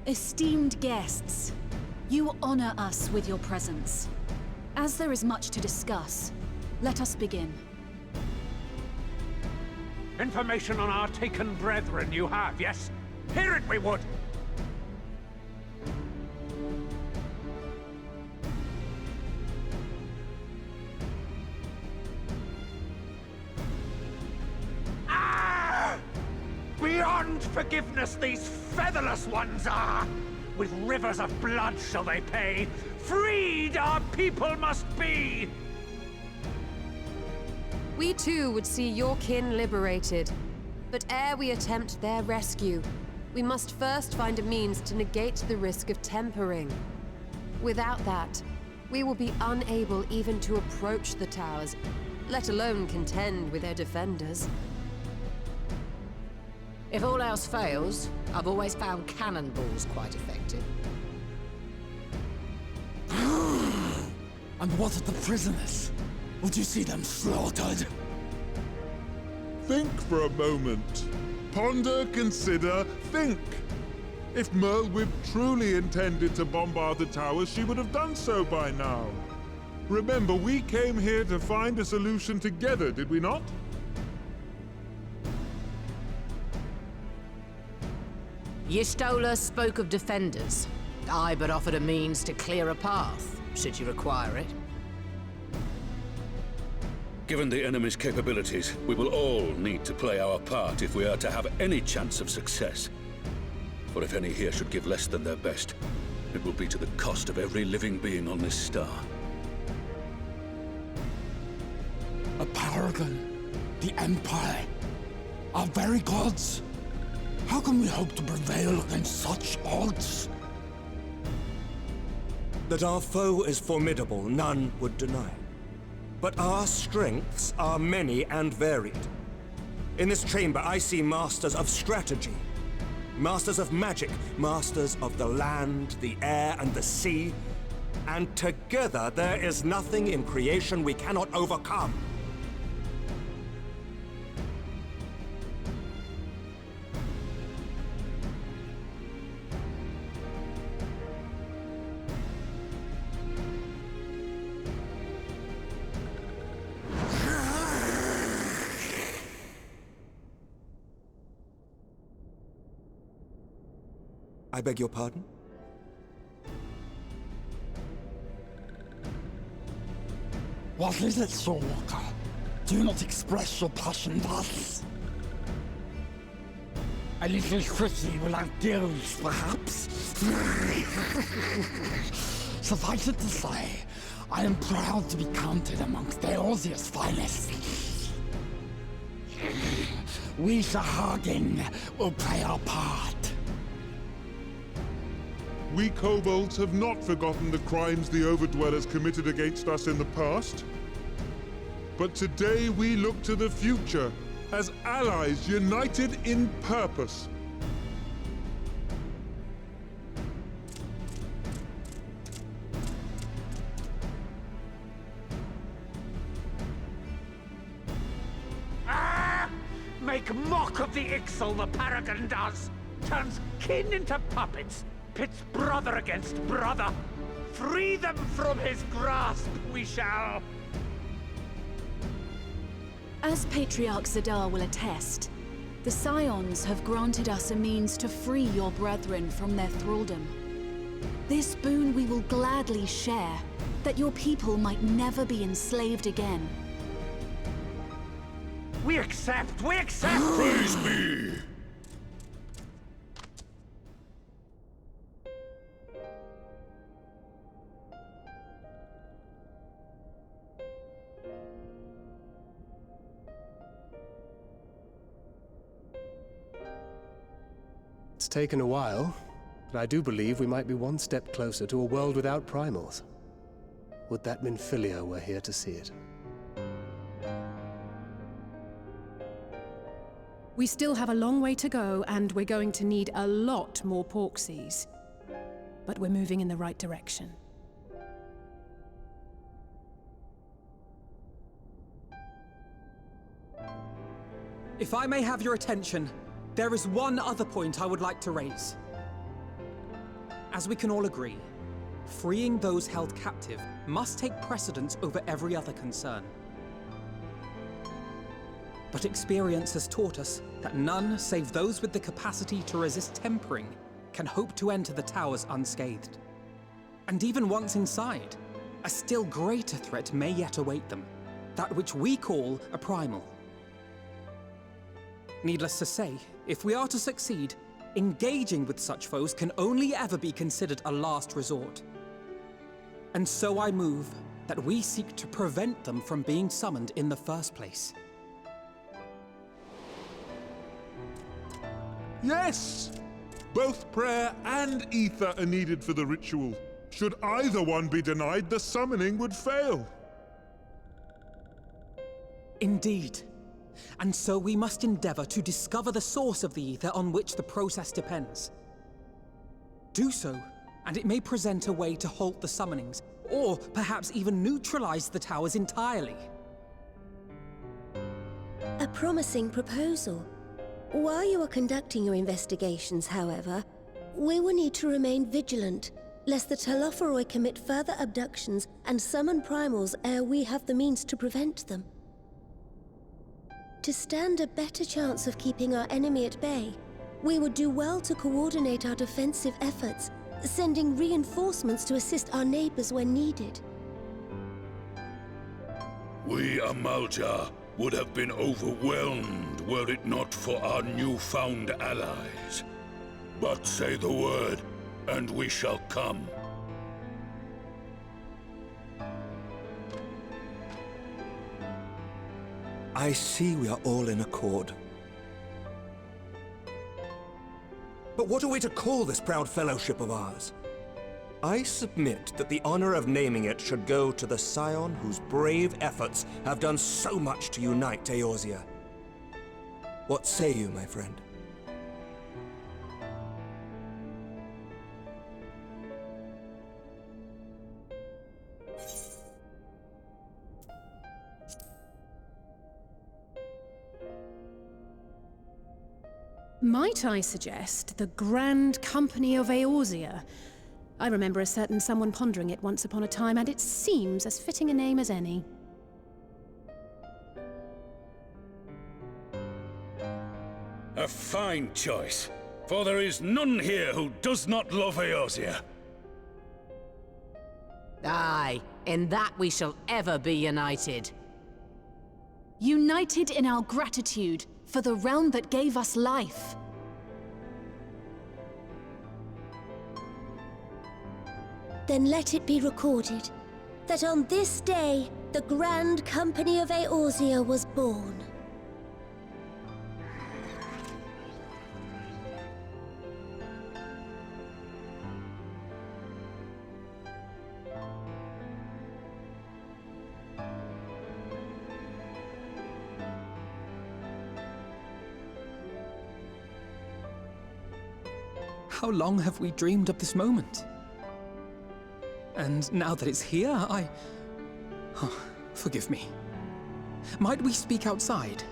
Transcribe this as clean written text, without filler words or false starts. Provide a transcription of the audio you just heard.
Esteemed guests, you honor us with your presence. As there is much to discuss, let us begin. Information on our taken brethren you have, yes? Hear it we would! Beyond forgiveness, these featherless ones are! With rivers of blood shall they pay! Freed our people must be! We too would see your kin liberated. But ere we attempt their rescue, we must first find a means to negate the risk of tempering. Without that, we will be unable even to approach the towers, let alone contend with their defenders. If all else fails, I've always found cannonballs quite effective. And what of the prisoners? Would you see them slaughtered? Think for a moment. Ponder, consider, think. If Merlwyb truly intended to bombard the towers, she would have done so by now. Remember, we came here to find a solution together, did we not? Y'shtola spoke of defenders. I but offered a means to clear a path, should you require it. Given the enemy's capabilities, we will all need to play our part if we are to have any chance of success. For if any here should give less than their best, it will be to the cost of every living being on this star. A paragon, the Empire, our very gods. How can we hope to prevail against such odds? That our foe is formidable, none would deny. But our strengths are many and varied. In this chamber, I see masters of strategy, masters of magic, masters of the land, the air, and the sea. And together, there is nothing in creation we cannot overcome. I beg your pardon? What is it, Soulwalker? Do you not express your passion thus? A little Chrissy will outdo us, perhaps? Suffice it to say, I am proud to be counted amongst Eorzea's finest. We Sahagin will play our part. We kobolds have not forgotten the crimes the Overdwellers committed against us in the past. But today we look to the future, as allies united in purpose. Make mock of the Ixal, the Paragon does! Turns kin into puppets! Pits brother against brother! Free them from his grasp, we shall! As Patriarch Zadar will attest, the Scions have granted us a means to free your brethren from their thraldom. This boon we will gladly share, that your people might never be enslaved again. We accept! We accept! Praise be! It's taken a while, but I do believe we might be one step closer to a world without primals. Would that Minfilia were here to see it. We still have a long way to go, and we're going to need a lot more porksies. But we're moving in the right direction. If I may have your attention, there is one other point I would like to raise. As we can all agree, freeing those held captive must take precedence over every other concern. But experience has taught us that none save those with the capacity to resist tempering can hope to enter the towers unscathed. And even once inside, a still greater threat may yet await them, that which we call a primal. Needless to say, if we are to succeed, engaging with such foes can only ever be considered a last resort. And so I move that we seek to prevent them from being summoned in the first place. Yes! Both prayer and ether are needed for the ritual. Should either one be denied, the summoning would fail. Indeed. And so we must endeavor to discover the source of the ether on which the process depends. Do so, and it may present a way to halt the summonings, or perhaps even neutralize the towers entirely. A promising proposal. While you are conducting your investigations, however, we will need to remain vigilant, lest the Telophoroi commit further abductions and summon primals ere we have the means to prevent them. To stand a better chance of keeping our enemy at bay, we would do well to coordinate our defensive efforts, sending reinforcements to assist our neighbors when needed. We Amalja would have been overwhelmed were it not for our newfound allies. But say the word, and we shall come. I see we are all in accord. But what are we to call this proud fellowship of ours? I submit that the honor of naming it should go to the scion whose brave efforts have done so much to unite Eorzea. What say you, my friend? Might I suggest the Grand Company of Eorzea? I remember a certain someone pondering it once upon a time, and it seems as fitting a name as any. A fine choice, for there is none here who does not love Eorzea. Aye, in that we shall ever be united. United in our gratitude for the realm that gave us life. Then let it be recorded that on this day, the Grand Company of Eorzea was born. How long have we dreamed of this moment? And now that it's here, forgive me. Might we speak outside?